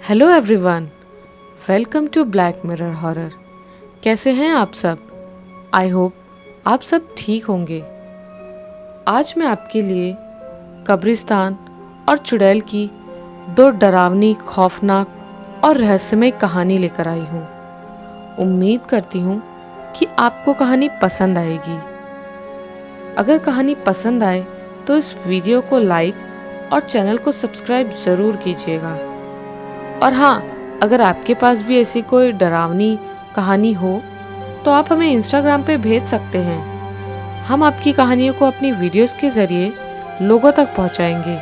Hello everyone, welcome to Black Mirror horror. कैसे हैं आप सब? आई होप आप सब ठीक होंगे। आज मैं आपके लिए कब्रिस्तान और चुड़ैल की दो डरावनी, खौफनाक और रहस्यमय कहानी लेकर आई हूँ। उम्मीद करती हूँ कि आपको कहानी पसंद आएगी। अगर कहानी पसंद आए तो इस वीडियो को लाइक और चैनल को सब्सक्राइब ज़रूर कीजिएगा। और हाँ, अगर आपके पास भी ऐसी कोई डरावनी कहानी हो तो आप हमें इंस्टाग्राम पे भेज सकते हैं। हम आपकी कहानियों को अपनी वीडियोस के ज़रिए लोगों तक पहुंचाएंगे।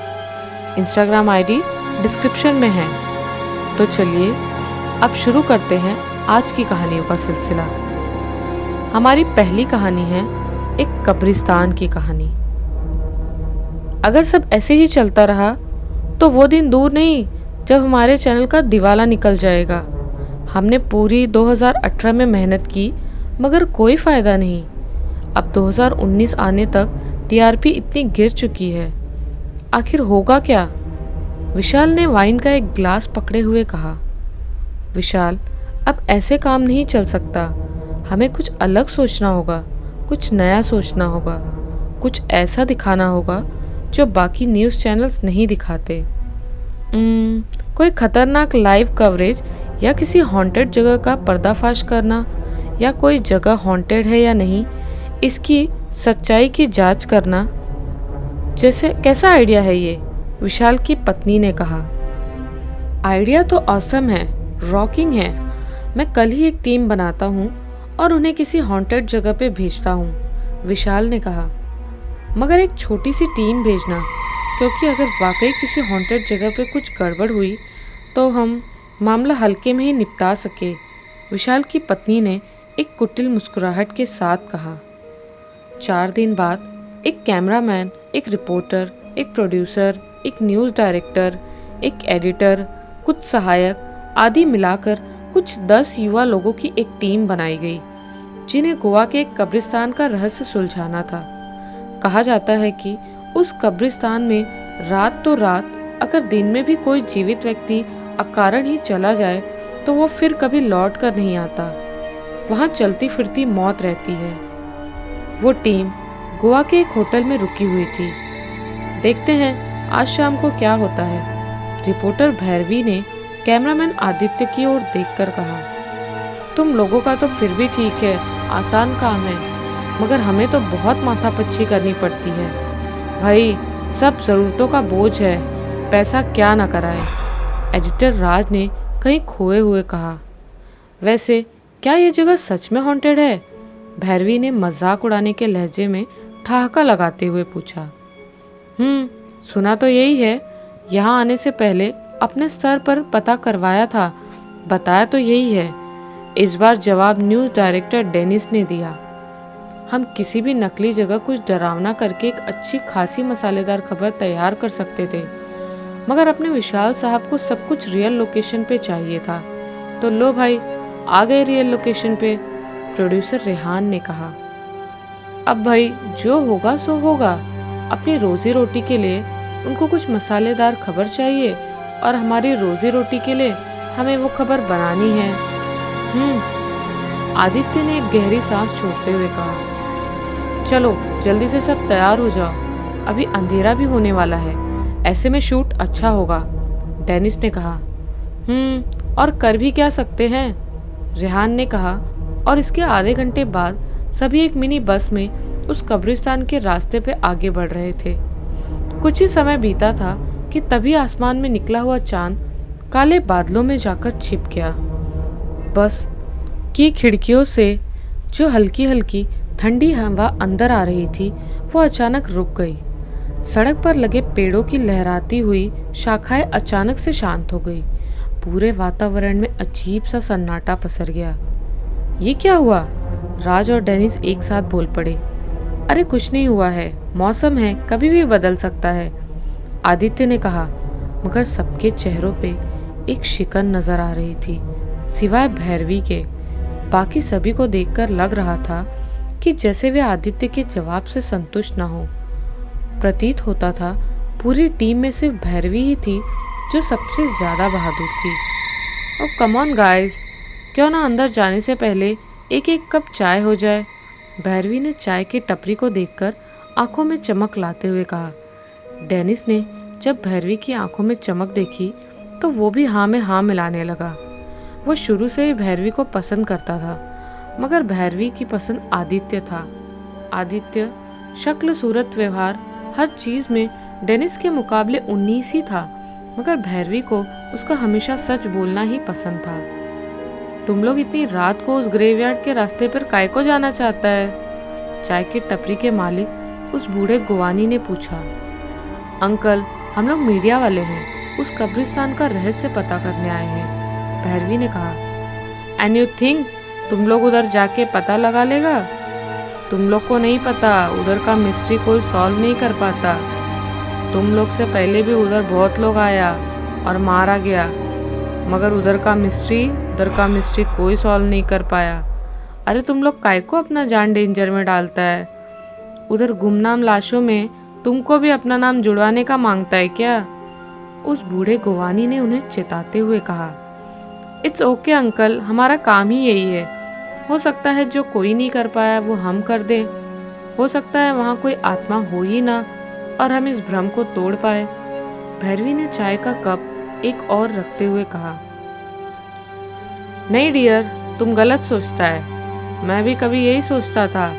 इंस्टाग्राम आईडी डिस्क्रिप्शन में है। तो चलिए अब शुरू करते हैं आज की कहानियों का सिलसिला। हमारी पहली कहानी है एक कब्रिस्तान की कहानी। अगर सब ऐसे ही चलता रहा तो वो दिन दूर नहीं जब हमारे चैनल का दिवाला निकल जाएगा। हमने पूरी 2018 में मेहनत की मगर कोई फ़ायदा नहीं। अब 2019 आने तक टीआरपी इतनी गिर चुकी है, आखिर होगा क्या? विशाल ने वाइन का एक गिलास पकड़े हुए कहा। विशाल, अब ऐसे काम नहीं चल सकता। हमें कुछ अलग सोचना होगा, कुछ नया सोचना होगा, कुछ ऐसा दिखाना होगा जो बाकी न्यूज़ चैनल्स नहीं दिखाते। कोई खतरनाक लाइव कवरेज या किसी हॉन्टेड जगह का पर्दाफाश करना, या कोई जगह हॉन्टेड है या नहीं इसकी सच्चाई की जांच करना। जैसे कैसा आइडिया है ये? विशाल की पत्नी ने कहा। आइडिया तो ऑसम है, रॉकिंग है। मैं कल ही एक टीम बनाता हूँ और उन्हें किसी हॉन्टेड जगह पे भेजता हूँ, विशाल ने कहा। मगर एक छोटी सी टीम भेजना, क्योंकि अगर वाकई किसी हॉन्टेड जगह पे कुछ गड़बड़ हुई तो हम मामला हल्के में ही निपटा सके, विशाल की पत्नी ने एक कुटिल मुस्कुराहट के साथ कहा। 4 दिन बाद एक कैमरामैन, एक रिपोर्टर, एक प्रोड्यूसर, एक न्यूज़ डायरेक्टर, एक एडिटर, कुछ सहायक आदि मिलाकर कुछ 10 युवा लोगों की एक टीम बनाई गई, जिन्हें गोवा के एक कब्रिस्तान का रहस्य सुलझाना था। कहा जाता है कि उस कब्रिस्तान में रात तो रात, अगर दिन में भी कोई जीवित व्यक्ति अकारण ही चला जाए तो वो फिर कभी लौट कर नहीं आता। वहाँ चलती फिरती मौत रहती है। वो टीम गोवा के एक होटल में रुकी हुई थी। देखते हैं आज शाम को क्या होता है, रिपोर्टर भैरवी ने कैमरामैन आदित्य की ओर देखकर कहा। तुम लोगों का तो फिर भी ठीक है, आसान काम है, मगर हमें तो बहुत माथापच्ची करनी पड़ती है भाई। सब ज़रूरतों का बोझ है, पैसा क्या ना कराए, एडिटर राज ने कहीं खोए हुए कहा। वैसे क्या ये जगह सच में हॉन्टेड है? भैरवी ने मजाक उड़ाने के लहजे में ठहाका लगाते हुए पूछा। सुना तो यही है। यहाँ आने से पहले अपने स्तर पर पता करवाया था, बताया तो यही है। इस बार जवाब न्यूज़ डायरेक्टर डेनिस ने दिया। हम किसी भी नकली जगह कुछ डरावना करके एक अच्छी खासी मसालेदार खबर तैयार कर सकते थे, मगर अपने विशाल साहब को सब कुछ रियल लोकेशन पे चाहिए था। तो लो भाई, आ गए रियल लोकेशन पे, प्रोड्यूसर रेहान ने कहा। अब भाई जो होगा सो होगा। अपनी रोजी रोटी के लिए उनको कुछ मसालेदार खबर चाहिए और हमारी रोजी रोटी के लिए हमें वो खबर बनानी है। आदित्य ने एक गहरी सांस छोड़ते हुए कहा। चलो जल्दी से सब तैयार हो जाओ, अभी अंधेरा भी होने वाला है, ऐसे में शूट अच्छा होगा, डेनिस ने कहा। और कर भी क्या सकते हैं, रेहान ने कहा। और इसके आधे घंटे बाद सभी एक मिनी बस में उस कब्रिस्तान के रास्ते पे आगे बढ़ रहे थे। कुछ ही समय बीता था कि तभी आसमान में निकला हुआ चांद काले बादलों में जाकर छिप गया। बस की खिड़कियों से जो हल्की हल्की ठंडी हवा अंदर आ रही थी वो अचानक रुक गई। सड़क पर लगे पेड़ों की लहराती हुई शाखाएं अचानक से शांत हो गई। पूरे वातावरण में अजीब सा सन्नाटा पसर गया। ये क्या हुआ? राज और डेनिस एक साथ बोल पड़े। अरे कुछ नहीं हुआ है, मौसम है, कभी भी बदल सकता है, आदित्य ने कहा। मगर सबके चेहरों पे एक शिकन नजर आ रही थी, सिवाय भैरवी के। बाकी सभी को देखकर लग रहा था कि जैसे वे आदित्य के जवाब से संतुष्ट न हो। प्रतीत होता था पूरी टीम में सिर्फ भैरवी ही थी जो सबसे ज्यादा बहादुर थी। ओ कम ऑन गाइस, क्यों ना अंदर जाने से पहले एक एक कप चाय हो जाए। भैरवी ने चाय की टपरी को देखकर आंखों में चमक लाते हुए कहा। डेनिस ने जब भैरवी की आंखों में चमक देखी तो वो भी हाँ में हाँ मिलाने लगा। वो शुरू से ही भैरवी को पसंद करता था, मगर भैरवी की पसंद आदित्य था। आदित्य शक्ल, सूरत, व्यवहार, हर चीज में डेनिस के मुकाबले 19 ही था, मगर भैरवी को उसका हमेशा सच बोलना ही पसंद था। तुम लोग इतनी रात को उस ग्रेवयार्ड के रास्ते पर काय को जाना चाहता है? चाय की टपरी के मालिक उस बूढ़े गुवानी ने पूछा। अंकल, हम लोग मीडिया वाले हैं, उस कब्रिस्तान का रहस्य पता करने आए हैं, भैरवी ने कहा। एंड यू थिंक तुम लोग उधर जाके पता लगा लेगा? तुम लोग को नहीं पता, उधर का मिस्ट्री कोई सॉल्व नहीं कर पाता। तुम लोग से पहले भी उधर बहुत लोग आया और मारा गया, मगर उधर का मिस्ट्री कोई सॉल्व नहीं कर पाया। अरे तुम लोग काय को अपना जान डेंजर में डालता है? उधर गुमनाम लाशों में तुमको भी अपना नाम जुड़वाने का मांगता है क्या? उस बूढ़े गुवानी ने उन्हें चेताते हुए कहा। इट्स ओके अंकल, हमारा काम ही यही है। हो सकता है जो कोई नहीं कर पाया वो हम कर दें। हो सकता है वहाँ कोई आत्मा हो ही ना और हम इस भ्रम को तोड़ पाए। भैरवी ने चाय का कप एक और रखते हुए कहा। नहीं डियर, तुम गलत सोचता है। मैं भी कभी यही सोचता था,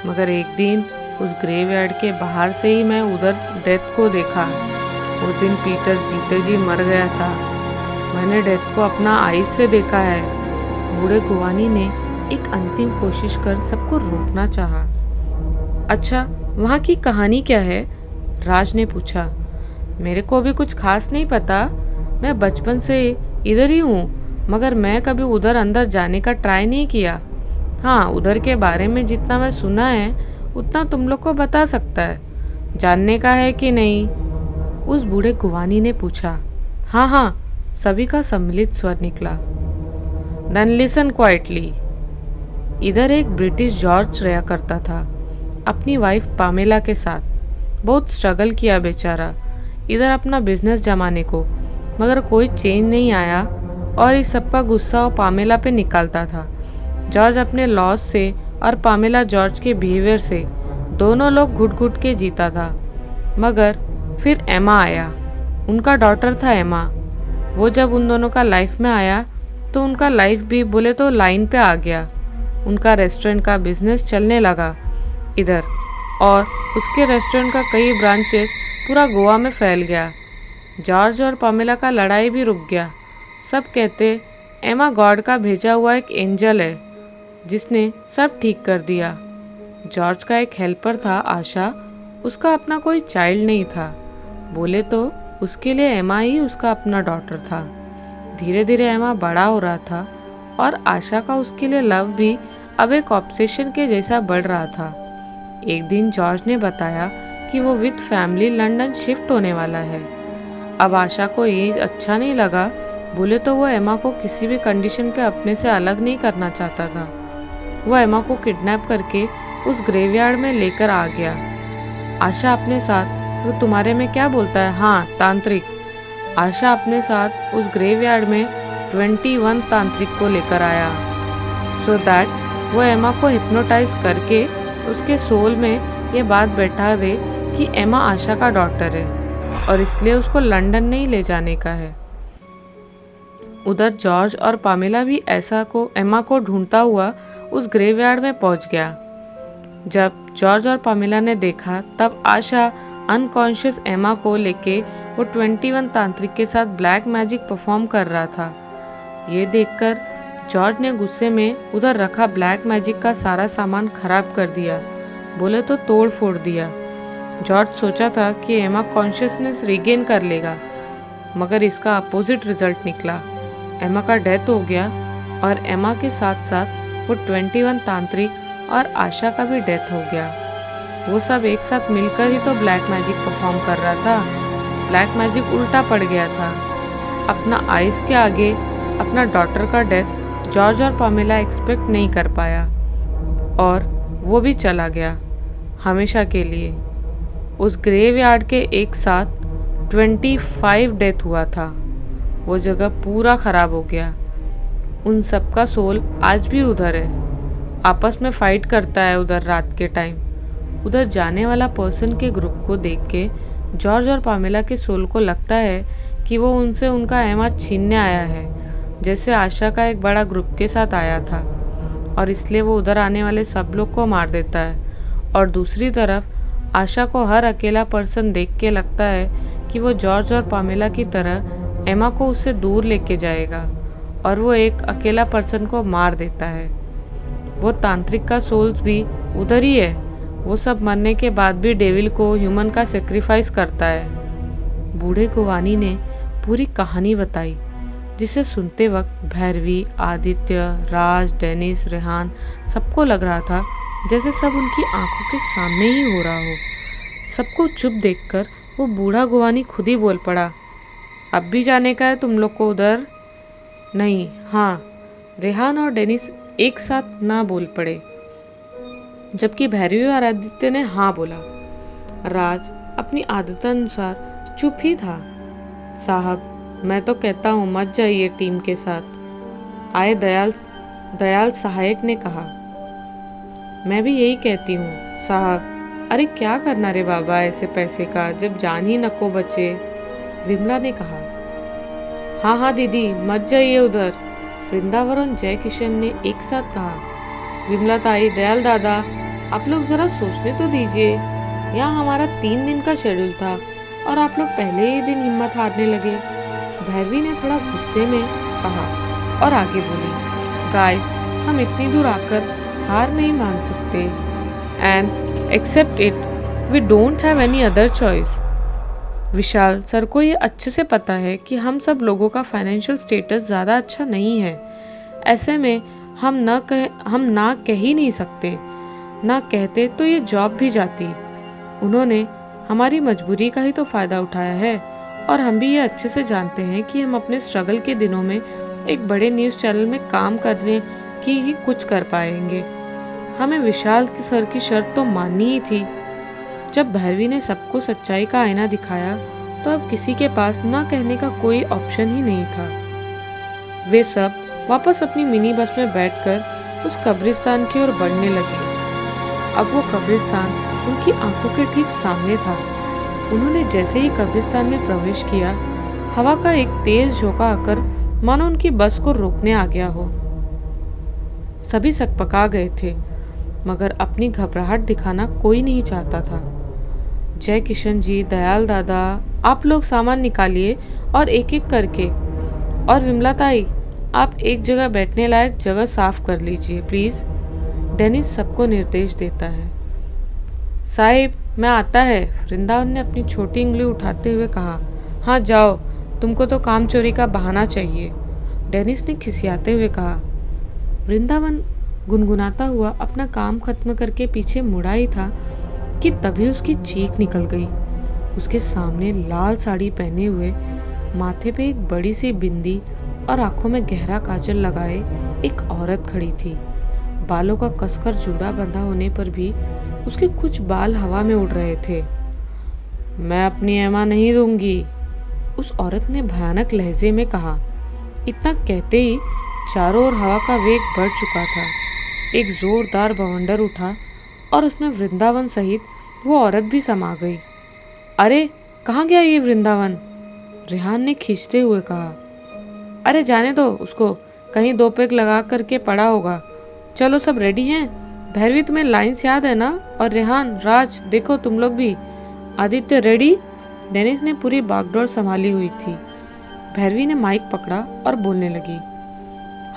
मगर एक दिन उस ग्रेवयार्ड के बाहर से ही मैं उधर डेथ को देखा। उस दिन पीटर जीते जी मर गया था। मैंने डेथ को अपना आईज से देखा है। बूढ़े गुवानी ने एक अंतिम कोशिश कर सबको रोकना चाहा। अच्छा, वहाँ की कहानी क्या है? राज ने पूछा। मेरे को भी कुछ खास नहीं पता, मैं बचपन से इधर ही हूँ, मगर मैं कभी उधर अंदर जाने का ट्राई नहीं किया। हाँ, उधर के बारे में जितना मैं सुना है उतना तुम लोग को बता सकता है। जानने का है कि नहीं? उस बूढ़े गुवानी ने पूछा। हाँ हाँ, सभी का सम्मिलित स्वर निकला। Then listen quietly. इधर एक ब्रिटिश जॉर्ज रहा करता था अपनी वाइफ पामेला के साथ। बहुत स्ट्रगल किया बेचारा इधर अपना बिजनेस जमाने को, मगर कोई चेंज नहीं आया और इस सब का गुस्सा वो पामेला पे निकालता था। जॉर्ज अपने लॉस से और पामेला जॉर्ज के बिहेवियर से दोनों लोग घुट घुट के जीता था। मगर फिर एमा आया, उनका डॉटर था एमा। वो जब उन दोनों का लाइफ में आया तो उनका लाइफ भी बोले तो लाइन पे आ गया। उनका रेस्टोरेंट का बिजनेस चलने लगा इधर, और उसके रेस्टोरेंट का कई ब्रांचेस पूरा गोवा में फैल गया। जॉर्ज और पामेला का लड़ाई भी रुक गया। सब कहते एमा गॉड का भेजा हुआ एक एंजल है जिसने सब ठीक कर दिया। जॉर्ज का एक हेल्पर था आशा, उसका अपना कोई चाइल्ड नहीं था। बोले तो उसके लिए एमा ही उसका अपना डॉटर था। धीरे धीरे एमा बड़ा हो रहा था और आशा का उसके लिए लव भी अब एक ऑब्सेशन के जैसा बढ़ रहा था। एक दिन जॉर्ज ने बताया कि वो विद फैमिली लंदन शिफ्ट होने वाला है। अब आशा को ये अच्छा नहीं लगा। बोले तो वो एमा को किसी भी कंडीशन पे अपने से अलग नहीं करना चाहता था। वो एमा को किडनैप करके उस ग्रेवयार्ड में लेकर आ गया। आशा अपने साथ, वो तुम्हारे में क्या बोलता है? हाँ, तांत्रिक। आशा अपने साथ उस ग्रेवयार्ड में 21 तांत्रिक को लेकर आया, सो दैट वो एमा को हिप्नोटाइज करके उसके सोल में ये बात बैठा दे कि एमा आशा का डॉटर है और इसलिए उसको लंदन नहीं ले जाने का है। उधर जॉर्ज और पामेला भी एमा को ढूंढता हुआ उस ग्रेवयार्ड में पहुंच गया। जब जॉर्ज और पामेला ने देखा तब आशा अनकॉन्शियस एमा को लेके वो 21 तांत्रिक के साथ ब्लैक मैजिक परफॉर्म कर रहा था। ये देखकर जॉर्ज ने गुस्से में उधर रखा ब्लैक मैजिक का सारा सामान खराब कर दिया, बोले तो तोड़ फोड़ दिया। जॉर्ज सोचा था कि एमा कॉन्शियसनेस रिगेन कर लेगा, मगर इसका अपोजिट रिजल्ट निकला। एमा का डेथ हो गया और एमा के साथ साथ वो 21 तांत्रिक और आशा का भी डेथ हो गया। वो सब एक साथ मिलकर ही तो ब्लैक मैजिक परफॉर्म कर रहा था। ब्लैक मैजिक उल्टा पड़ गया था। अपना आइस के आगे अपना डॉटर का डेथ जॉर्ज और पामेला एक्सपेक्ट नहीं कर पाया और वो भी चला गया हमेशा के लिए। उस ग्रेवयार्ड के एक साथ 25 डेथ हुआ था। वो जगह पूरा खराब हो गया। उन सब का सोल आज भी उधर है, आपस में फाइट करता है उधर रात के टाइम। उधर जाने वाला पर्सन के ग्रुप को देख के जॉर्ज और पामेला के सोल को लगता है कि वो उनसे उनका एमा छीनने आया है, जैसे आशा का एक बड़ा ग्रुप के साथ आया था, और इसलिए वो उधर आने वाले सब लोग को मार देता है। और दूसरी तरफ आशा को हर अकेला पर्सन देख के लगता है कि वो जॉर्ज और पामेला की तरह एमा को उससे दूर लेके जाएगा, और वो एक अकेला पर्सन को मार देता है। वो तांत्रिक का सोल्स भी उधर ही है। वो सब मरने के बाद भी डेविल को ह्यूमन का सेक्रीफाइस करता है। बूढ़े गुवानी ने पूरी कहानी बताई, जिसे सुनते वक्त भैरवी, आदित्य, राज, डेनिस, रेहान सबको लग रहा था जैसे सब उनकी आंखों के सामने ही हो रहा हो। सबको चुप देखकर वो बूढ़ा गुवानी खुद ही बोल पड़ा, अब भी जाने का है तुम लोग को उधर? नहीं, हाँ। रेहान और डेनिस एक साथ ना बोल पड़े, जबकि भैरवी और आदित्य ने हाँ बोला। राज अपनी आदतानुसार चुप ही था। साहब, मैं तो कहता हूँ मत जाइए टीम के साथ, आए दयाल सहायक ने कहा। मैं भी यही कहती हूँ साहब। अरे क्या करना रे बाबा ऐसे पैसे का, जब जान ही नको बचे, विमला ने कहा। हाँ हाँ दीदी, मत जाइए उधर, वृंदावन और जय किशन ने एक साथ कहा। विमला ताई, दयाल दादा, आप लोग जरा सोचने तो दीजिए। यहाँ हमारा 3 दिन का शेड्यूल था और आप लोग पहले ही दिन हिम्मत हारने लगे। भैरवी ने थोड़ा गुस्से में कहा और आगे बोली, गाइस, हम इतनी दूर आकर हार नहीं मान सकते, and accept it, we don't have any other choice. Vishal sir को ये अच्छे से पता है कि हम सब लोगों का फाइनेंशियल स्टेटस ज़्यादा अच्छा नहीं है। ऐसे में हम ना कह ही नहीं सकते। ना कहते तो ये जॉब भी जाती। उन्होंने हमारी मजबूरी का ही तो फ़ायदा उठाया है, और हम भी ये अच्छे से जानते हैं कि हम अपने स्ट्रगल के दिनों में एक बड़े न्यूज़ चैनल में काम करने की ही कुछ कर पाएंगे। हमें विशाल सर की शर्त तो माननी ही थी। जब भैरवी ने सबको सच्चाई का आईना दिखाया तो अब किसी के पास ना कहने का कोई ऑप्शन ही नहीं था। वे सब वापस अपनी मिनी बस में बैठकर उस कब्रिस्तान की ओर बढ़ने लगे। अब वो कब्रिस्तान उनकी आंखों के ठीक सामने था। उन्होंने जैसे ही कब्रिस्तान में प्रवेश किया, हवा का एक तेज झोंका आकर मानो उनकी बस को रोकने आ गया हो। सभी सकपका गए थे, मगर अपनी घबराहट दिखाना कोई नहीं चाहता था। जय किशन जी, दयाल दादा, आप लोग सामान निकालिए और एक एक करके, और विमला ताई, आप एक जगह बैठने लायक जगह साफ कर लीजिए प्लीज़। डेनिस सबको निर्देश देता है। साहिब, मैं आता है, वृंदावन ने अपनी छोटी उंगली उठाते हुए कहा। हाँ जाओ, तुमको तो काम चोरी का बहाना चाहिए, डेनिस ने खिसियाते हुए कहा। वृंदावन गुनगुनाता हुआ अपना काम खत्म करके पीछे मुड़ा ही था कि तभी उसकी चीख निकल गई। उसके सामने लाल साड़ी पहने हुए, माथे पे एक बड़ी सी बिंदी और आंखों में गहरा काजल लगाए एक औरत खड़ी थी। बालों का कसकर जूड़ा बंधा होने पर भी उसके कुछ बाल हवा में उड़ रहे थे। मैं अपनी एमा नहीं दूंगी, उस औरत ने भयानक लहजे में कहा। इतना कहते ही चारों ओर हवा का वेग बढ़ चुका था। एक जोरदार बवंडर उठा और उसमें वृंदावन सहित वो औरत भी समा गई। अरे कहाँ गया ये वृंदावन? रेहान ने खींचते हुए कहा। अरे जाने दो उसको, कहीं 2 पेग लगा करके पड़ा होगा। चलो सब रेडी हैं? भैरवी, तुम्हें लाइंस याद है ना? और रेहान, राज, देखो तुम लोग भी। आदित्य रेडी? डेनिस ने पूरी बागडोर संभाली हुई थी। भैरवी ने माइक पकड़ा और बोलने लगी।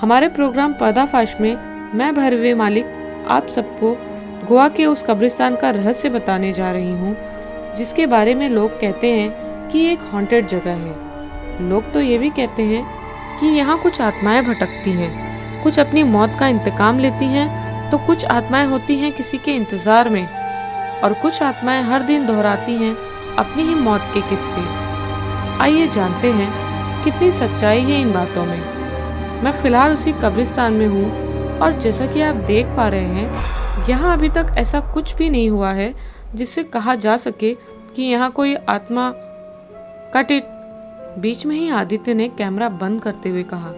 हमारे प्रोग्राम पर्दाफाश में मैं भैरवी मालिक आप सबको गोवा के उस कब्रिस्तान का रहस्य बताने जा रही हूँ, जिसके बारे में लोग कहते हैं कि एक हॉन्टेड जगह है। लोग तो ये भी कहते हैं कि यहाँ कुछ आत्माएं भटकती हैं, कुछ अपनी मौत का इंतकाम लेती हैं, तो कुछ आत्माएं होती हैं किसी के इंतज़ार में, और कुछ आत्माएं हर दिन दोहराती हैं अपनी ही मौत के किस्से। आइए जानते हैं कितनी सच्चाई है इन बातों में। मैं फ़िलहाल उसी कब्रिस्तान में हूँ, और जैसा कि आप देख पा रहे हैं, यहाँ अभी तक ऐसा कुछ भी नहीं हुआ है जिससे कहा जा सके कि यहाँ कोई आत्मा। कट इट, बीच में ही आदित्य ने कैमरा बंद करते हुए कहा।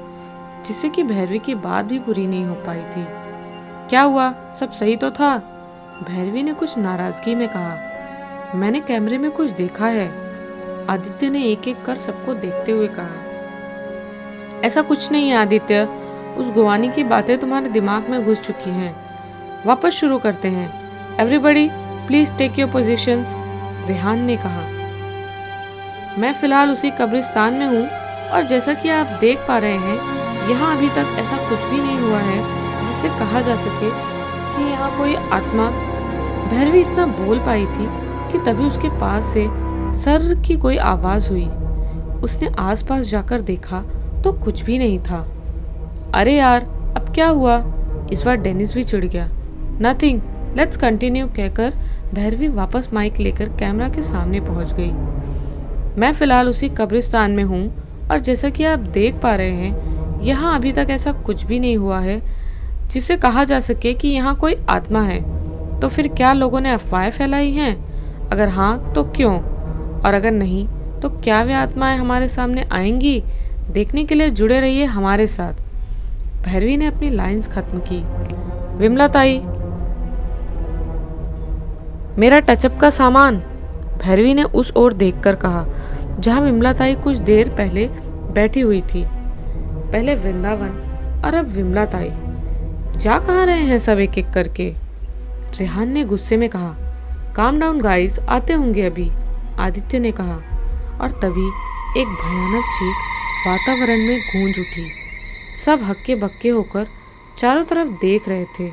जिससे कि भैरवी की बात भी पूरी नहीं हो पाई थी। क्या हुआ, सब सही तो था? भैरवी ने कुछ नाराजगी में कहा। मैंने कैमरे में कुछ देखा है, आदित्य ने एक एक कर सबको देखते हुए कहा। ऐसा कुछ नहीं है आदित्य, उस गुवानी की बातें तुम्हारे दिमाग में घुस चुकी हैं। वापस शुरू करते हैं। Everybody please take your positions, Rehan ने कहा। मैं फिलहाल उसी कब्रिस्तान में हूँ और जैसा कि आप देख पा रहे हैं, यहाँ अभी तक ऐसा कुछ भी नहीं हुआ है जिससे कहा जा सके कि यहाँ कोई आत्मा। भैरवी इतना बोल पाई थी कि तभी उसके पास से सर की कोई आवाज हुई। उसने आसपास जाकर देखा तो कुछ भी नहीं था। अरे यार, अब क्या हुआ? इस बार डेनिस भी चिढ़ गया। नथिंग, लेट्स कंटिन्यू कहकर भैरवी वापस माइक लेकर कैमरा के सामने पहुंच गई। मैं फिलहाल उसी कब्रिस्तान में हूँ और जैसा कि आप देख पा रहे हैं, यहाँ अभी तक ऐसा कुछ भी नहीं हुआ है जिससे कहा जा सके कि यहाँ कोई आत्मा है। तो फिर क्या लोगों ने अफवाहें फैलाई हैं? अगर हाँ तो क्यों? और अगर नहीं तो क्या वे आत्माएं हमारे सामने आएंगी? देखने के लिए जुड़े रहिए हमारे साथ। भैरवी ने अपनी लाइंस खत्म की। विमला ताई, मेरा टचअप का सामान, भैरवी ने उस ओर देखकर कहा जहां विमला ताई कुछ देर पहले बैठी हुई थी। पहले वृंदावन और अब विमला ताई। जा कहाँ रहे हैं सब एक एक करके? रेहान ने गुस्से में कहा। काम डाउन गाइस, आते होंगे अभी, आदित्य ने कहा। और तभी एक भयानक चीख वातावरण में गूंज उठी। सब हक्के बक्के होकर चारों तरफ देख रहे थे।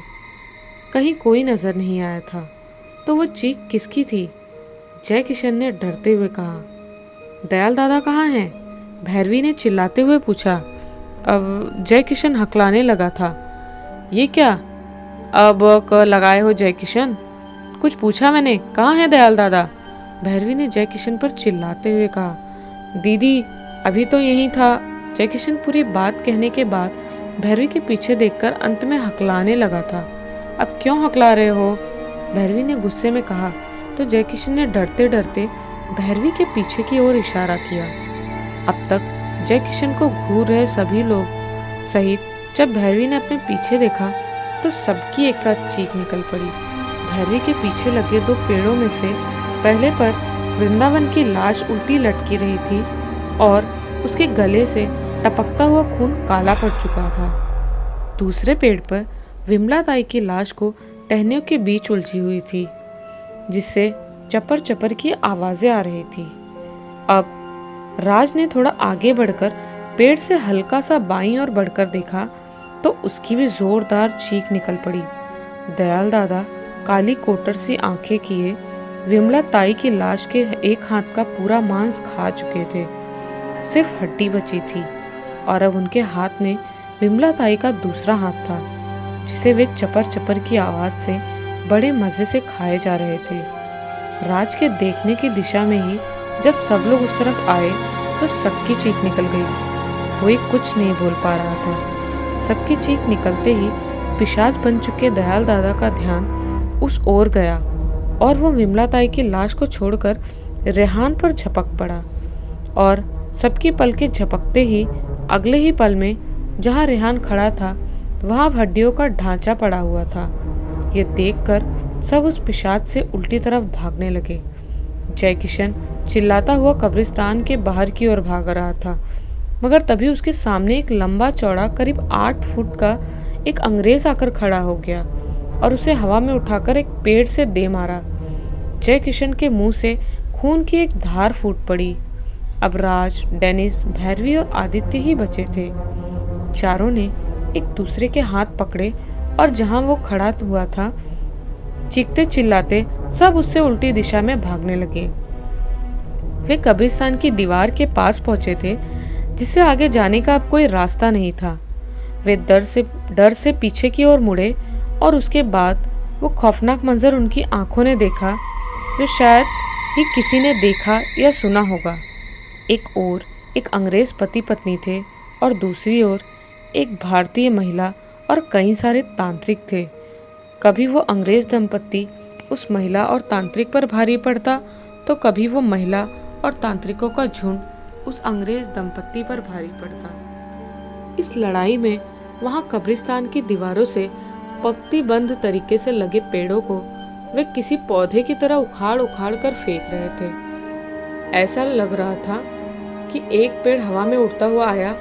कहीं कोई नजर नहीं आया था। तो वो चीख किसकी थी? जय किशन ने डरते हुए कहा। दयाल दादा कहाँ हैं? भैरवी ने चिल्लाते हुए पूछा। अब जय किशन हकलाने लगा था। ये क्या अब क लगाए हो जय किशन? कुछ पूछा मैंने, कहाँ है दयाल दादा? भैरवी ने जय किशन पर चिल्लाते हुए कहा। दीदी अभी तो यही था। जय किशन पूरी बात कहने के बाद भैरवी के पीछे देखकर अंत में हकलाने लगा था। अब क्यों हकला रहे हो? भैरवी ने गुस्से में कहा। तो जय किशन ने डरते डरते भैरवी के पीछे की ओर इशारा किया। अब तक जय किशन को घूर रहे सभी लोग सहित जब भैरवी ने अपने पीछे देखा तो सबकी एक साथ चीख निकल पड़ी। भैरवी के पीछे लगे दो पेड़ों में से पहले पर वृंदावन की लाश उल्टी लटकी रही थी और उसके गले से टपकता हुआ खून काला पड़ चुका था। दूसरे पेड़ पर विमला ताई की लाश को टहनियों के बीच उलझी हुई थी, जिससे चपर चपर की आवाजें आ रही थी। अब राज ने थोड़ा आगे बढ़कर पेड़ से हल्का सा बाईं ओर बढ़कर देखा तो उसकी भी जोरदार चीख निकल पड़ी। दयाल दादा काली कोटर सी आंखें किए विमला ताई की लाश के एक हाथ का पूरा मांस खा चुके थे। सिर्फ हड्डी बची थी और अब उनके हाथ में विमला ताई का दूसरा हाथ था, जिसे वे चपर चपर की आवाज से बड़े मजे से खाए जा रहे थे। राज के देखने की दिशा में ही जब सब लोग उस तरफ आए तो सबकी चीख निकल गई। कोई कुछ नहीं बोल पा रहा था। सबकी चीख निकलते ही पिशाच बन चुके दयाल दादा का ध्यान उस ओर गया और वो विमला ताई की लाश को छोड़कर रेहान पर झपक पड़ा। और सबकी पलकें झपकते ही अगले ही पल में जहाँ रेहान खड़ा था वहाँ हड्डियों का ढांचा पड़ा हुआ था। ये देखकर सब उस पिशाच से उल्टी तरफ भागने लगे। जय किशन चिल्लाता हुआ कब्रिस्तान के बाहर की ओर भाग रहा था, मगर तभी उसके सामने एक लंबा चौड़ा करीब 8 फुट का एक अंग्रेज आकर खड़ा हो गया और उसे हवा में उठाकर एक पेड़ से दे मारा। जय किशन के मुंह से खून की एक धार फूट पड़ी। अब राज, डेनिस, भैरवी और आदित्य ही बचे थे। चारों ने एक दूसरे के हाथ पकड़े और जहां वो खड़ा हुआ था चीखते चिल्लाते सब उससे उल्टी दिशा में भागने लगे। वे कब्रिस्तान की दीवार के पास पहुंचे थे, जिससे आगे जाने का अब कोई रास्ता नहीं था। वे डर से पीछे की ओर मुड़े और उसके बाद वो खौफनाक मंजर उनकी आंखों ने देखा जो शायद ही किसी ने देखा या सुना होगा। एक ओर एक अंग्रेज पति पत्नी थे और दूसरी ओर एक भारतीय महिला और कई सारे तांत्रिक थे। कभी वो अंग्रेज दंपत्ति उस महिला और तांत्रिक पर भारी पड़ता तो कभी वो महिला और तांत्रिकों का झुंड उस अंग्रेज दंपत्ति पर भारी पड़ता। इस लड़ाई में वहाँ कब्रिस्तान की दीवारों से पंक्तिबद्ध तरीके से लगे पेड़ों को वे किसी पौधे की तरह उखाड़ उखाड़ कर फेंक रहे थे। ऐसा लग रहा था कि एक पेड़ हवा में उड़ता हुआ आया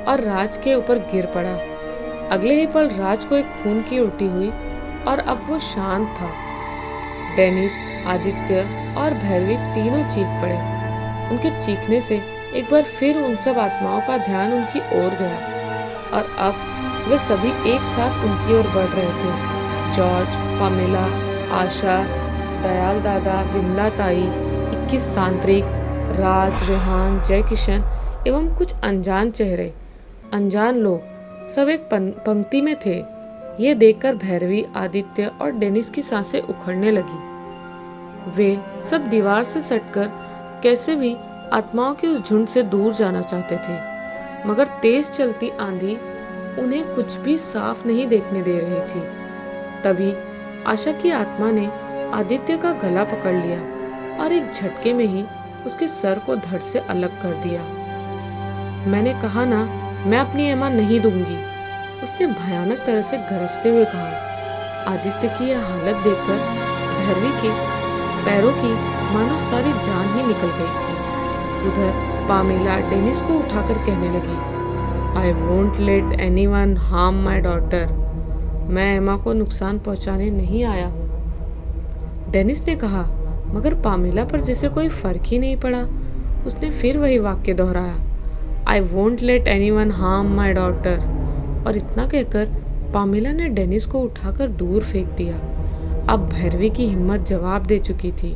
और राज के ऊपर गिर पड़ा। अगले ही पल राज को एक खून की उल्टी हुई और अब वो शांत था। डेनिस, आदित्य और भैरवी तीनों चीख पड़े। उनके चीखने से एक बार फिर उन सब आत्माओं का ध्यान उनकी ओर गया और अब वे सभी एक साथ उनकी ओर बढ़ रहे थे। जॉर्ज, पामेला, आशा, दयाल दादा, विमला ताई, 21 तांत्रिक, राज, रेहान, जय किशन एवं कुछ अनजान चेहरे, अनजान लोग सब एक पंक्ति में थे। ये देखकर भैरवी, आदित्य और डेनिस की सांसें उखड़ने लगी। वे सब दीवार से सटकर कैसे भी आत्माओं के उस झुंड से दूर जाना चाहते थे, मगर तेज चलती आंधी उन्हें कुछ भी साफ नहीं देखने दे रही थी। तभी आशा की आत्मा ने आदित्य का गला पकड़ लिया और एक झटके में ही उसके सर को धड़ से अलग कर दिया। मैंने कहा ना, मैं अपनी एमा नहीं दूंगी, उसने भयानक तरह से गरजते हुए कहा। आदित्य की यह हालत देखकर भैरवी के पैरों की मानो सारी जान ही निकल गई थी। उधर पामेला डेनिस को उठाकर कहने लगी, I won't let anyone harm my daughter. मैं एमा को नुकसान पहुंचाने नहीं आया हूँ। डेनिस ने कहा, मगर पामेला पर जैसे कोई फर्क ही नहीं पड़ा। उसने फिर वही वाक्य दोहराया, I won't let anyone harm my daughter. और इतना कहकर पामेला ने डेनिस को उठाकर दूर फेंक दिया। अब भैरवी की हिम्मत जवाब दे चुकी थी।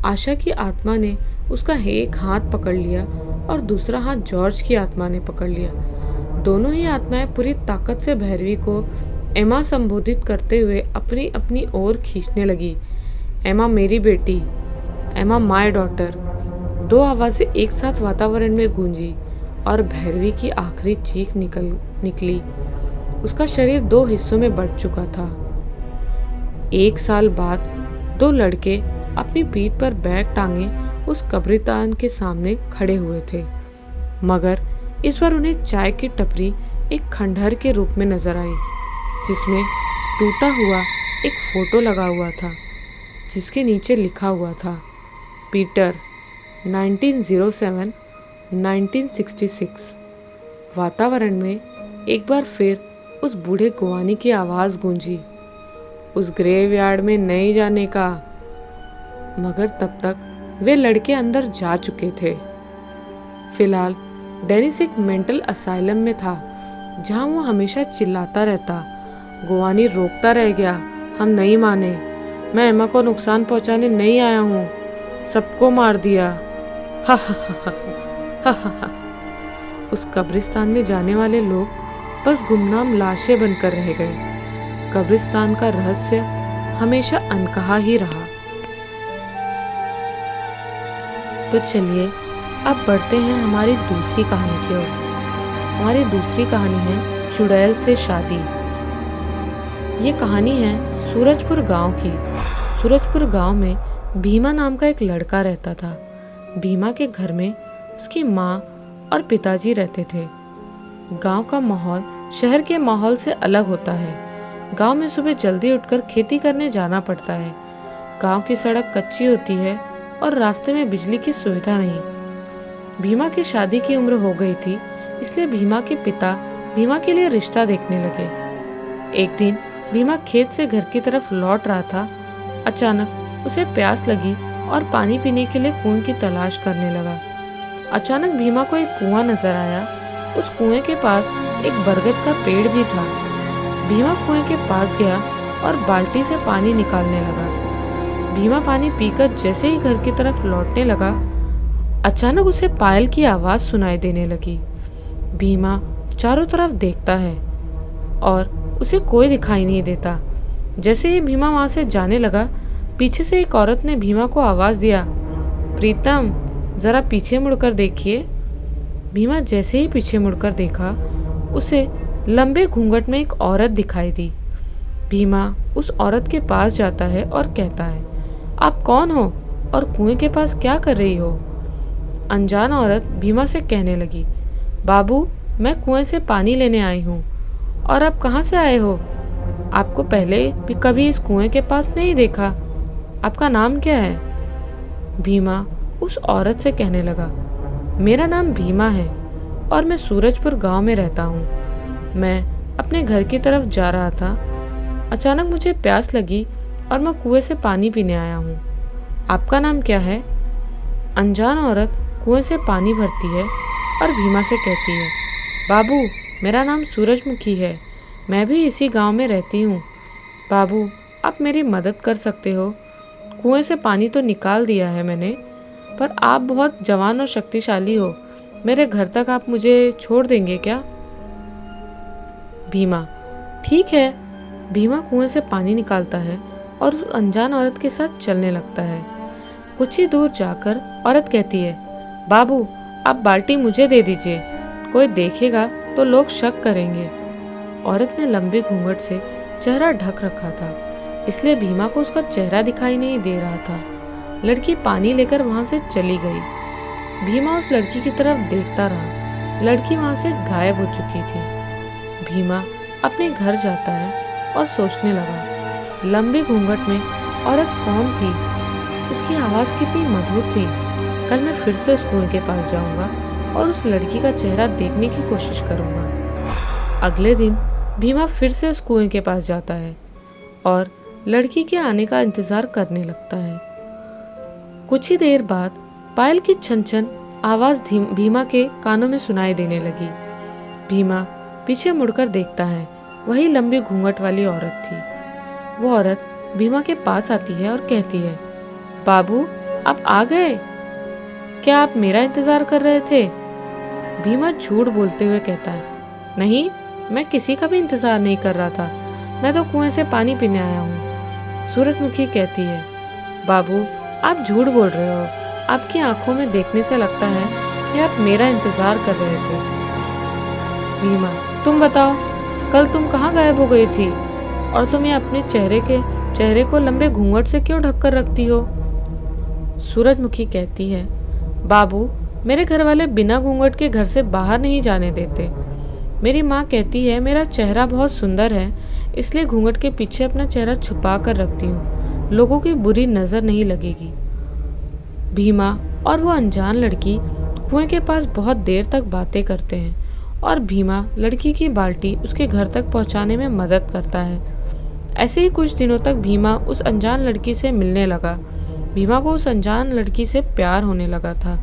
आशा की आत्मा ने उसका एक हाथ पकड़ लिया और दूसरा हाथ जॉर्ज की आत्मा ने पकड़ लिया। दोनों ही आत्माएं पूरी ताकत से भैरवी को एमा संबोधित करते हुए अपनी अपनी ओर खींचने लगी। एमा मेरी बेटी, एमा माय डॉटर। दो आवाजें एक साथ वातावरण में गूंजी और भैरवी की आखिरी चीख निकली। उसका शरीर दो हिस्सों में बंट चुका था। 1 साल बाद दो लड़के अपनी पीठ पर बैग टांगे उस कब्रिस्तान के सामने खड़े हुए थे, मगर इस बार उन्हें चाय की टपरी एक खंडहर के रूप में नजर आई, जिसमें टूटा हुआ एक फोटो लगा हुआ था, जिसके नीचे लिखा हुआ था, पीटर 1907 1966। वातावरण में एक बार फिर उस बूढ़े गुवानी की आवाज़ गूंजी, उस ग्रेवयार्ड में नहीं जाने का। मगर तब तक वे लड़के अंदर जा चुके थे। फिलहाल डेनिस एक मेंटल असाइलम में था, जहां वो हमेशा चिल्लाता रहता। गुवानी रोकता रह गया, हम नहीं माने, मैं एमा को नुकसान पहुंचाने नहीं आया हूँ, सबको मार दिया। हा हा हा हा हा हा। उस कब्रिस्तान में जाने वाले लोग बस गुमनाम लाशें बनकर रह गए। कब्रिस्तान का रहस्य हमेशा अनकहा ही रहा। तो चलिए अब बढ़ते हैं हमारी दूसरी कहानी की ओर। हमारी दूसरी कहानी है चुड़ैल से शादी। ये कहानी है सूरजपुर गांव की। सूरजपुर गांव में भीमा नाम का एक लड़का रहता था। भीमा के घर में उसकी माँ और पिताजी रहते थे। गांव का माहौल शहर के माहौल से अलग होता है। गांव में सुबह जल्दी उठकर खेती करने जाना पड़ता है। गांव की सड़क कच्ची होती है और रास्ते में बिजली की सुविधा नहीं। भीमा की शादी की उम्र हो गई थी, इसलिए भीमा के पिता भीमा के लिए रिश्ता देखने लगे। एक दिन भीमा खेत से घर की तरफ लौट रहा था। अचानक उसे प्यास लगी और पानी पीने के लिए कुएं की तलाश करने लगा। अचानक भीमा को एक कुआं नजर आया। उस कुएं के पास एक बरगद का पेड़ भी था। भीमा कुएं के पास गया और बाल्टी से पानी निकालने लगा। भीमा पानी पीकर जैसे ही घर की तरफ लौटने लगा, अचानक उसे पायल की आवाज सुनाई देने लगी। भीमा चारों तरफ देखता है और उसे कोई दिखाई नहीं देता। जैसे ही भीमा वहां से जाने लगा, पीछे से एक औरत ने भीमा को आवाज दिया, प्रीतम जरा पीछे मुड़कर देखिए। भीमा जैसे ही पीछे मुड़कर देखा, उसे लंबे घूंघट में एक औरत दिखाई दी। भीमा उस औरत के पास जाता है और कहता है, आप कौन हो और कुएं के पास क्या कर रही हो? अनजान औरत भीमा से कहने लगी, बाबू मैं कुएं से पानी लेने आई हूँ। और आप कहाँ से आए हो? आपको पहले भी कभी इस कुएं के पास नहीं देखा। आपका नाम क्या है? भीमा उस औरत से कहने लगा, मेरा नाम भीमा है और मैं सूरजपुर गांव में रहता हूँ। मैं अपने घर की तरफ जा रहा था। अचानक मुझे प्यास लगी और मैं कुएं से पानी पीने आया हूँ। आपका नाम क्या है? अनजान औरत कुएं से पानी भरती है और भीमा से कहती है, बाबू, मेरा नाम सूरजमुखी है। मैं भी इसी गांव में रहती हूँ। बाबू, आप मेरी मदद कर सकते हो। कुएं से पानी तो निकाल दिया है मैंने, पर आप बहुत जवान और शक्तिशाली हो। मेरे घर तक आप मुझे छोड़ देंगे क्या? भीमा, ठीक है। भीमा कुएं से पानी निकालता है और उस अनजान औरत के साथ चलने लगता है। कुछ ही दूर जाकर औरत कहती है, बाबू, आप बाल्टी मुझे दे दीजिए। कोई देखेगा तो लोग शक करेंगे। औरत ने लंबे घूंघट से चेहरा ढक रखा था, इसलिए भीमा को उसका चेहरा दिखाई नहीं दे रहा था। लड़की पानी लेकर वहां से चली गई। भीमा उस लड़की की तरफ देखता रहा। लड़की वहां से गायब हो चुकी थी। भीमा अपने घर जाता है और सोचने लगा, लंबे घूंघट में औरत कौन थी? उसकी आवाज़ कितनी मधुर थी। कल मैं फिर से उस कुएं के पास जाऊंगा और उस लड़की का चेहरा देखने की कोशिश करूंगा। अगले दिन भीमा फिर से उस कुएं के पास जाता है और लड़की के आने का इंतजार करने लगता है। कुछ ही देर बाद पायल की छन छन आवाज भीमा के कानों में सुनाई देने लगी। भीमा पीछे मुड़कर देखता है। वही लंबी घूंघट वाली औरत थी। वो औरत भीमा के पास आती है और कहती है, बाबू, आप आ गए? क्या आप मेरा इंतजार कर रहे थे? भीमा झूठ बोलते हुए कहता है, नहीं, मैं किसी का भी इंतजार नहीं कर रहा था। मैं तो कुएं से पानी पीने आया हूँ। सूरजमुखी कहती है, बाबू, आप झूठ बोल रहे हो। आपकी आंखों में देखने से लगता है कि आप मेरा इंतजार कर रहे थे। भीमा, तुम बताओ, कल तुम कहाँ गायब हो गई थी? और तुम ये अपने चेहरे को लंबे घूंघट से क्यों ढक कर रखती हो? सूरजमुखी कहती है, बाबू, मेरे घर वाले बिना घूंघट के घर से बाहर नहीं जाने देते। मेरी माँ कहती है मेरा चेहरा बहुत सुंदर है, इसलिए घूंघट के पीछे अपना चेहरा छुपा कर रखती हूँ। लोगों की बुरी नज़र नहीं लगेगी। भीमा और वो अनजान लड़की कुएं के पास बहुत देर तक बातें करते हैं और भीमा लड़की की बाल्टी उसके घर तक पहुंचाने में मदद करता है। ऐसे ही कुछ दिनों तक भीमा उस अनजान लड़की से मिलने लगा। भीमा को उस अनजान लड़की से प्यार होने लगा था।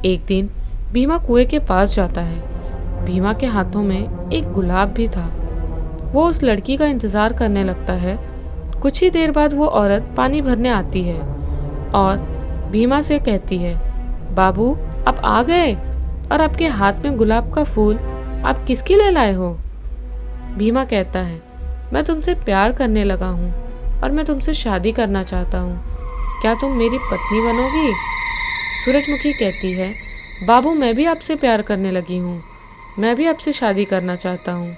एक दिन भीमा कुएं के पास जाता है। भीमा के हाथों में एक गुलाब भी था। वो उस लड़की का इंतजार करने लगता है। कुछ ही देर बाद वो औरत पानी भरने आती है और भीमा से कहती है, बाबू, आप आ गए? और आपके हाथ में गुलाब का फूल आप किसके लिए लाए हो? भीमा कहता है, मैं तुमसे प्यार करने लगा हूँ और मैं तुमसे शादी करना चाहता हूँ। क्या तुम मेरी पत्नी बनोगी? सूरजमुखी कहती है, बाबू, मैं भी आपसे प्यार करने लगी हूँ। मैं भी आपसे शादी करना चाहता हूँ।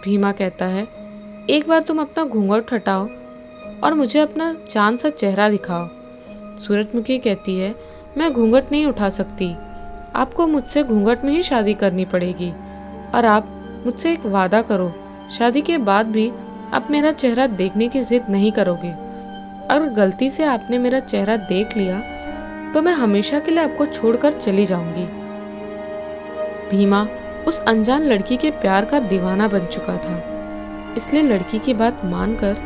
भीमा कहता है, एक बार तुम अपना घूंघट हटाओ और मुझे अपना चांद सा चेहरा दिखाओ। सूरजमुखी कहती है, मैं घूंघट नहीं उठा सकती। आपको मुझसे घूंघट में ही शादी करनी पड़ेगी और आप मुझसे एक वादा करो, शादी के बाद भी आप मेरा चेहरा देखने की जिद नहीं करोगे। अगर गलती से आपने मेरा चेहरा देख लिया तो मैं हमेशा के लिए आपको छोड़कर चली जाऊंगी। भीमा उस अनजान लड़की के प्यार का दीवाना बन चुका था, इसलिए लड़की की बात मानकर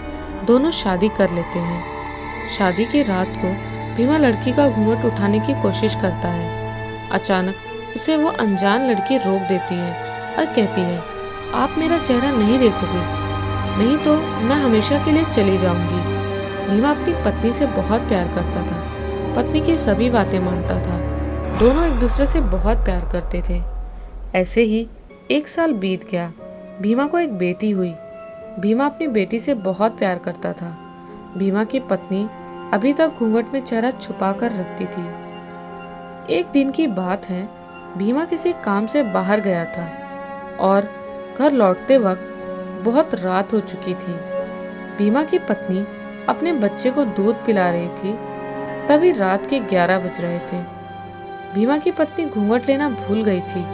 दोनों शादी कर लेते हैं। शादी की रात को भीमा लड़की का घूंघट उठाने की कोशिश करता है। अचानक उसे वो अनजान लड़की रोक देती है और कहती है, आप मेरा चेहरा नहीं देखोगे, नहीं तो मैं हमेशा के लिए चली जाऊंगी। भीमा अपनी पत्नी से बहुत प्यार करता था, पत्नी की सभी बातें मानता था। दोनों एक दूसरे से बहुत प्यार करते थे। ऐसे ही एक साल बीत गया। भीमा को एक बेटी हुई। भीमा अपनी बेटी से बहुत प्यार करता था। भीमा की पत्नी अभी तक घूंघट में चेहरा छुपा कर रखती थी। एक दिन की बात है, भीमा किसी काम से बाहर गया था और घर लौटते वक्त बहुत रात हो चुकी थी। भीमा की पत्नी अपने बच्चे को दूध पिला रही थी। तभी रात के 11 बज रहे थे। भीमा की पत्नी घूंघट लेना भूल गई थी।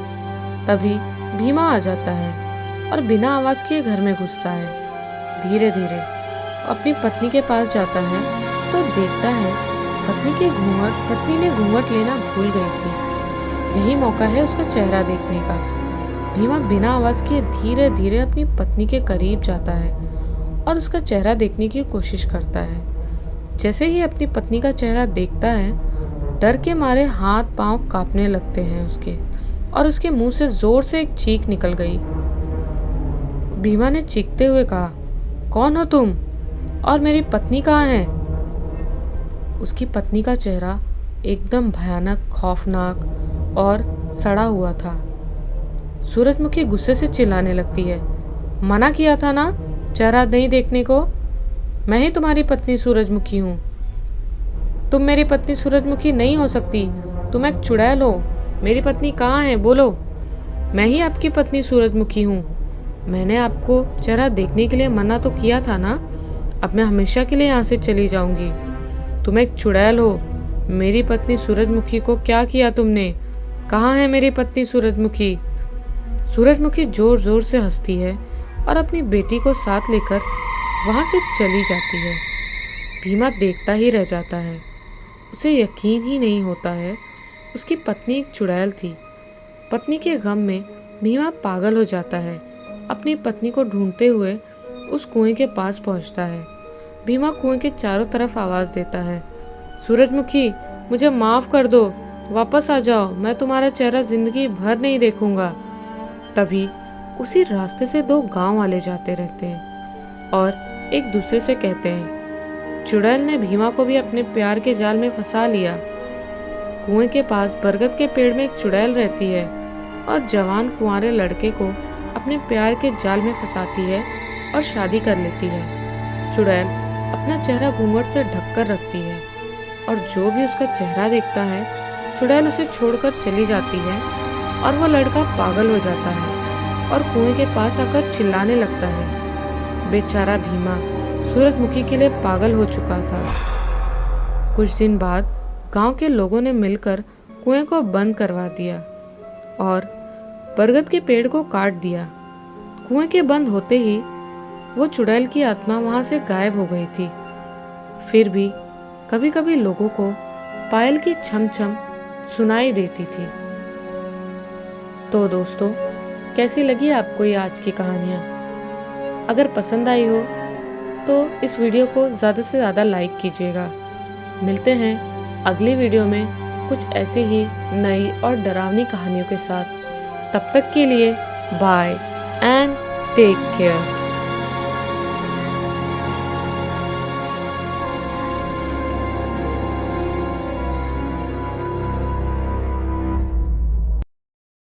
तभी भीमा आ जाता है और बिना आवाज़ किए घर में घुसता है। धीरे धीरे अपनी पत्नी के पास जाता है तो देखता है पत्नी ने घूंघट लेना भूल गई थी। यही मौका है उसका चेहरा देखने का। भीमा बिना आवाज़ किए धीरे धीरे अपनी पत्नी के करीब जाता है और उसका चेहरा देखने की कोशिश करता है। जैसे ही अपनी पत्नी का चेहरा देखता है, डर के मारे हाथ पांव कांपने लगते हैं उसके, और उसके मुंह से जोर से एक चीख निकल गई। भीमा ने चीखते हुए कहा, कौन हो तुम और मेरी पत्नी कहाँ है? उसकी पत्नी का चेहरा एकदम भयानक, खौफनाक और सड़ा हुआ था। सूरजमुखी गुस्से से चिल्लाने लगती है, मना किया था ना चेहरा नहीं देखने को। मैं ही तुम्हारी पत्नी सूरजमुखी हूँ। तुम मेरी पत्नी सूरजमुखी नहीं हो सकती, तुम एक चुड़ैल हो। मेरी पत्नी कहाँ है, बोलो। मैं ही आपकी पत्नी सूरजमुखी हूँ। मैंने आपको चेहरा देखने के लिए मना तो किया था ना। अब मैं हमेशा के लिए यहाँ से चली जाऊंगी। तुम एक चुड़ैल हो। मेरी पत्नी सूरजमुखी को क्या किया तुमने? कहाँ है मेरी पत्नी सूरजमुखी? सूरजमुखी जोर जोर से हंसती है और अपनी बेटी को साथ लेकर वहाँ से चली जाती है। भीमा देखता ही रह जाता है। उसे यकीन ही नहीं होता है उसकी पत्नी एक चुड़ैल थी। पत्नी के गम में भीमा पागल हो जाता है। अपनी पत्नी को ढूंढते हुए उस कुएं के पास पहुंचता है। भीमा कुएं के चारों तरफ आवाज़ देता है, सूरजमुखी मुझे माफ़ कर दो, वापस आ जाओ, मैं तुम्हारा चेहरा जिंदगी भर नहीं देखूंगा। तभी उसी रास्ते से दो गांव वाले जाते रहते हैं और एक दूसरे से कहते हैं, चुड़ैल ने भीमा को भी अपने प्यार के जाल में फंसा लिया। कुएं के पास बरगद के पेड़ में एक चुड़ैल रहती है और जवान कुंवारे लड़के को अपने प्यार के जाल में फंसाती है और शादी कर लेती है। चुड़ैल अपना चेहरा घूंघट से ढककर रखती है और जो भी उसका चेहरा देखता है, चुड़ैल उसे छोड़कर चली जाती है और वो लड़का पागल हो जाता है और कुएं के पास आकर चिल्लाने लगता है। बेचारा भीमा सूरजमुखी के लिए पागल हो चुका था। कुछ दिन बाद गांव के लोगों ने मिलकर कुएं को बंद करवा दिया और बरगद के पेड़ को काट दिया। कुएं के बंद होते ही वो चुड़ैल की आत्मा वहां से गायब हो गई थी। फिर भी कभी कभी लोगों को पायल की छम छम सुनाई देती थी। तो दोस्तों, कैसी लगी आपको ये आज की कहानियाँ? अगर पसंद आई हो तो इस वीडियो को ज़्यादा से ज़्यादा लाइक कीजिएगा। मिलते हैं अगली वीडियो में कुछ ऐसे ही नई और डरावनी कहानियों के साथ। तब तक के लिए बाय एंड टेक केयर।